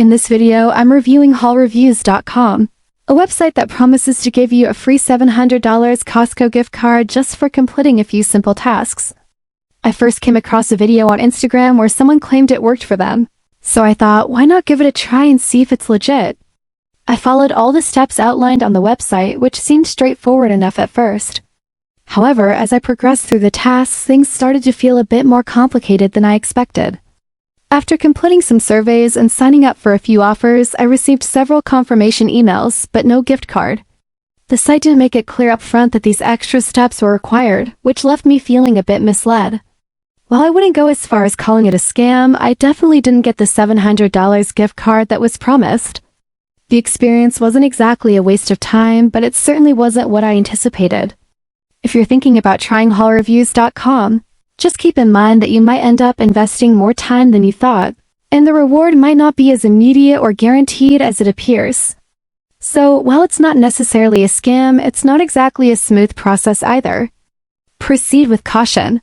In this video, I'm reviewing haulreviews.com, a website that promises to give you a free $700 Costco gift card just for completing a few simple tasks. I first came across a video on Instagram where someone claimed it worked for them, so I thought, why not give it a try and see if it's legit? I followed all the steps outlined on the website, which seemed straightforward enough at first. However, as I progressed through the tasks, things started to feel a bit more complicated than I expected. After completing some surveys and signing up for a few offers, I received several confirmation emails, but no gift card. The site didn't make it clear up front that these extra steps were required, which left me feeling a bit misled. While I wouldn't go as far as calling it a scam, I definitely didn't get the $700 gift card that was promised. The experience wasn't exactly a waste of time, but it certainly wasn't what I anticipated. If you're thinking about trying haulreviews.com, just keep in mind that you might end up investing more time than you thought, and the reward might not be as immediate or guaranteed as it appears. So, while it's not necessarily a scam, it's not exactly a smooth process either. Proceed with caution.